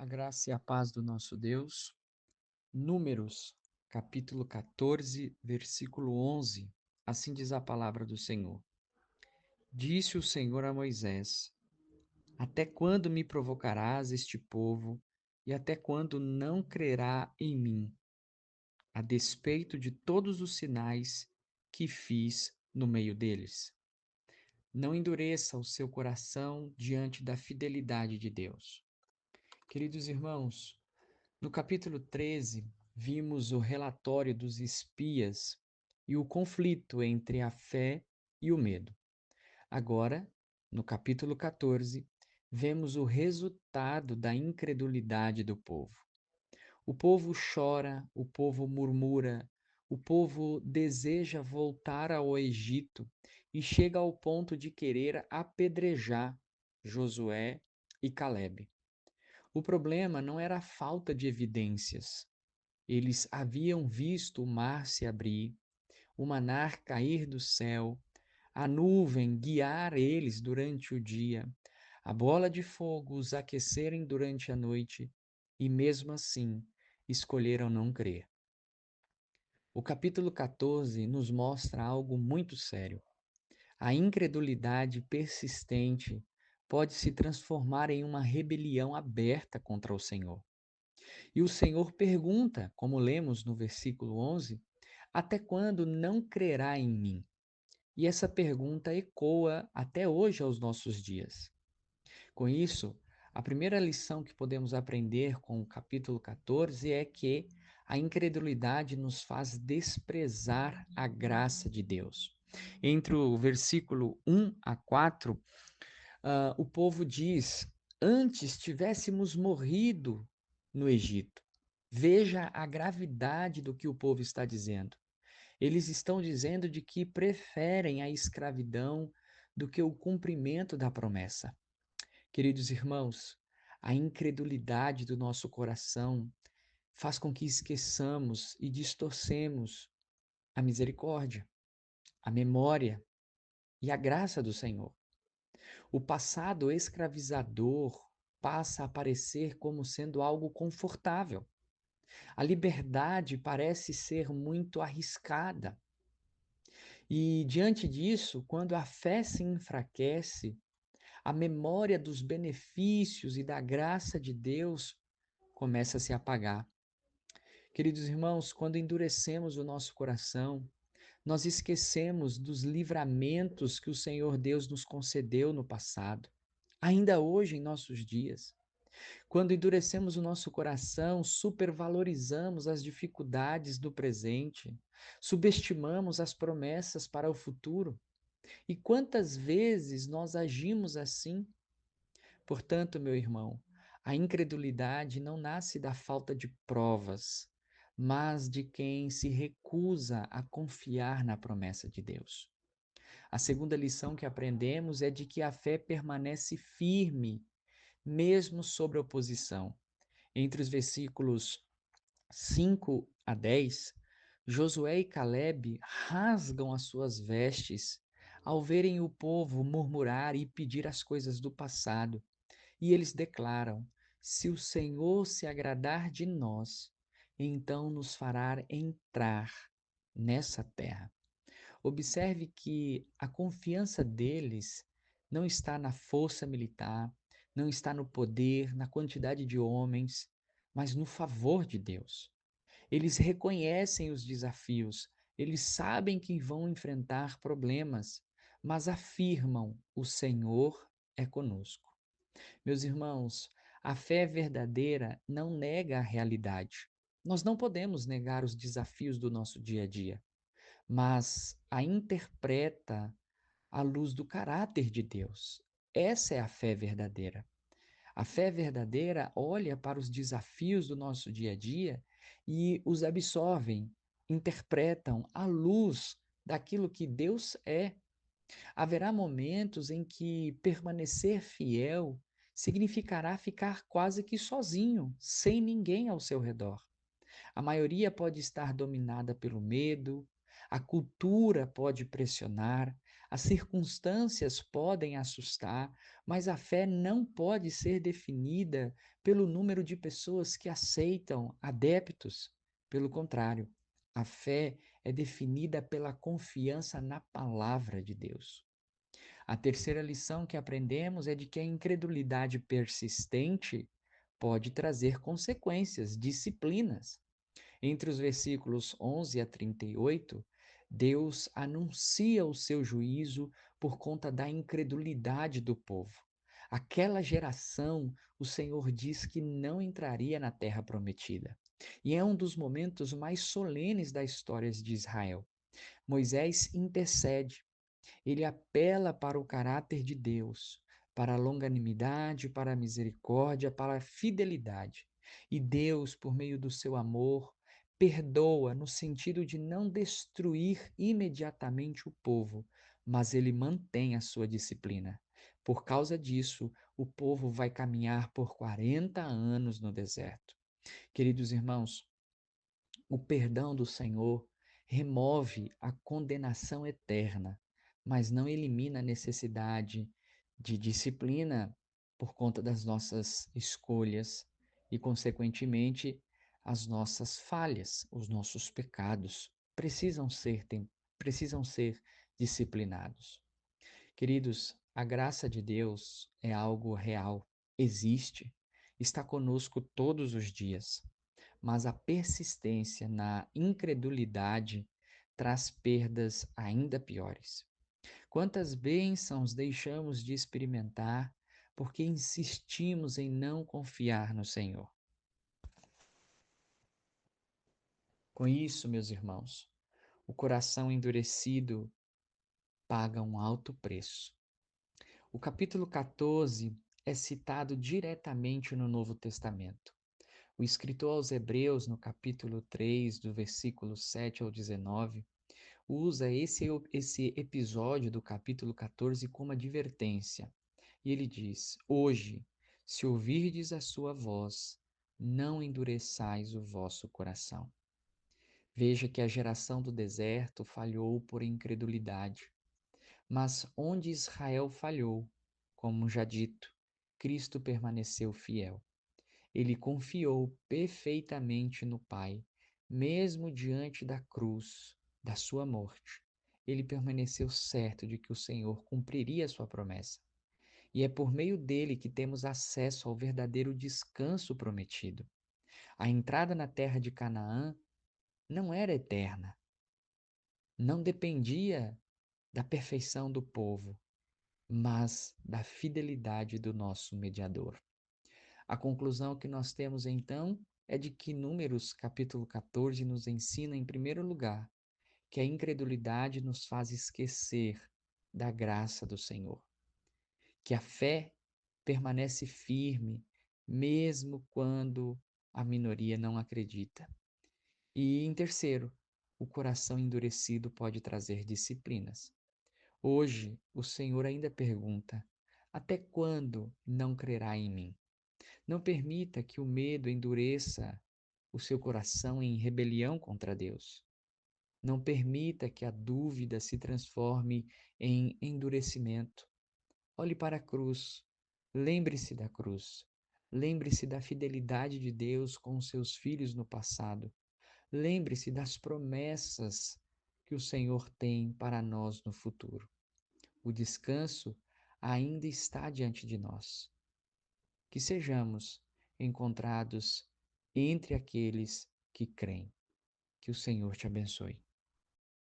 A graça e a paz do nosso Deus. Números, capítulo 14, versículo 11. Assim diz a palavra do Senhor. Disse o Senhor a Moisés: Até quando me provocarás este povo, e até quando não crerá em mim, a despeito de todos os sinais que fiz no meio deles? Não endureça o seu coração diante da fidelidade de Deus. Queridos irmãos, no capítulo 13, vimos o relatório dos espias e o conflito entre a fé e o medo. Agora, no capítulo 14, vemos o resultado da incredulidade do povo. O povo chora, o povo murmura, o povo deseja voltar ao Egito e chega ao ponto de querer apedrejar Josué e Calebe. O problema não era a falta de evidências. Eles haviam visto o mar se abrir, o maná cair do céu, a nuvem guiar eles durante o dia, a bola de fogo os aquecerem durante a noite, e mesmo assim escolheram não crer. O capítulo 14 nos mostra algo muito sério. A incredulidade persistente pode se transformar em uma rebelião aberta contra o Senhor. E o Senhor pergunta, como lemos no versículo 11, até quando não crerá em mim? E essa pergunta ecoa até hoje aos nossos dias. Com isso, a primeira lição que podemos aprender com o capítulo 14 é que a incredulidade nos faz desprezar a graça de Deus. Entre o versículo 1 a 4, o povo diz: Antes tivéssemos morrido no Egito. Veja a gravidade do que o povo está dizendo. Eles estão dizendo de que preferem a escravidão do que o cumprimento da promessa. Queridos irmãos, a incredulidade do nosso coração faz com que esqueçamos e distorcemos a misericórdia, a memória e a graça do Senhor. O passado escravizador passa a parecer como sendo algo confortável. A liberdade parece ser muito arriscada. E diante disso, quando a fé se enfraquece, a memória dos benefícios e da graça de Deus começa a se apagar. Queridos irmãos, quando endurecemos o nosso coração, nós esquecemos dos livramentos que o Senhor Deus nos concedeu no passado, ainda hoje em nossos dias. Quando endurecemos o nosso coração, supervalorizamos as dificuldades do presente, subestimamos as promessas para o futuro. E quantas vezes nós agimos assim? Portanto, meu irmão, a incredulidade não nasce da falta de provas, mas de quem se recusa a confiar na promessa de Deus. A segunda lição que aprendemos é de que a fé permanece firme, mesmo sobre oposição. Entre os versículos 5 a 10, Josué e Calebe rasgam as suas vestes ao verem o povo murmurar e pedir as coisas do passado. E eles declaram: Se o Senhor se agradar de nós, então nos fará entrar nessa terra. Observe que a confiança deles não está na força militar, não está no poder, na quantidade de homens, mas no favor de Deus. Eles reconhecem os desafios, eles sabem que vão enfrentar problemas, mas afirmam: o Senhor é conosco. Meus irmãos, a fé verdadeira não nega a realidade. Nós não podemos negar os desafios do nosso dia a dia, mas a interpreta à luz do caráter de Deus. Essa é a fé verdadeira. A fé verdadeira olha para os desafios do nosso dia a dia e os absorvem, interpretam à luz daquilo que Deus é. Haverá momentos em que permanecer fiel significará ficar quase que sozinho, sem ninguém ao seu redor. A maioria pode estar dominada pelo medo, a cultura pode pressionar, As circunstâncias podem assustar, mas a fé não pode ser definida pelo número de pessoas que aceitam, adeptos. Pelo contrário, a fé é definida pela confiança na palavra de Deus. A terceira lição que aprendemos é de que a incredulidade persistente pode trazer consequências, disciplinas. Entre os versículos 11 a 38, Deus anuncia o seu juízo por conta da incredulidade do povo. Aquela geração, o Senhor diz que não entraria na terra prometida. E é um dos momentos mais solenes da história de Israel. Moisés intercede, ele apela para o caráter de Deus, para a longanimidade, para a misericórdia, para a fidelidade. E Deus, por meio do seu amor, perdoa no sentido de não destruir imediatamente o povo, mas ele mantém a sua disciplina. Por causa disso, o povo vai caminhar por 40 anos no deserto. Queridos irmãos, o perdão do Senhor remove a condenação eterna, mas não elimina a necessidade de disciplina por conta das nossas escolhas e, consequentemente, as nossas falhas, os nossos pecados precisam ser disciplinados. Queridos, a graça de Deus é algo real, existe, está conosco todos os dias, mas a persistência na incredulidade traz perdas ainda piores. Quantas bênçãos deixamos de experimentar porque insistimos em não confiar no Senhor? Com isso, meus irmãos, o coração endurecido paga um alto preço. O capítulo 14 é citado diretamente no Novo Testamento. O escritor aos Hebreus, no capítulo 3, do versículo 7 ao 19, usa esse episódio do capítulo 14 como advertência. E ele diz: Hoje, se ouvirdes a sua voz, não endureçais o vosso coração. Veja que a geração do deserto falhou por incredulidade. Mas onde Israel falhou, como já dito, Cristo permaneceu fiel. Ele confiou perfeitamente no Pai, mesmo diante da cruz, da sua morte. Ele permaneceu certo de que o Senhor cumpriria a sua promessa. E é por meio dele que temos acesso ao verdadeiro descanso prometido. A entrada na terra de Canaã não era eterna, não dependia da perfeição do povo, mas da fidelidade do nosso mediador. A conclusão que nós temos então é de que Números capítulo 14 nos ensina, em primeiro lugar, que a incredulidade nos faz esquecer da graça do Senhor, que a fé permanece firme mesmo quando a minoria não acredita. E, em terceiro, o coração endurecido pode trazer disciplinas. Hoje, o Senhor ainda pergunta: até quando não crerá em mim? Não permita que o medo endureça o seu coração em rebelião contra Deus. Não permita que a dúvida se transforme em endurecimento. Olhe para a cruz. Lembre-se da cruz. Lembre-se da fidelidade de Deus com os seus filhos no passado. Lembre-se das promessas que o Senhor tem para nós no futuro. O descanso ainda está diante de nós. Que sejamos encontrados entre aqueles que creem. Que o Senhor te abençoe.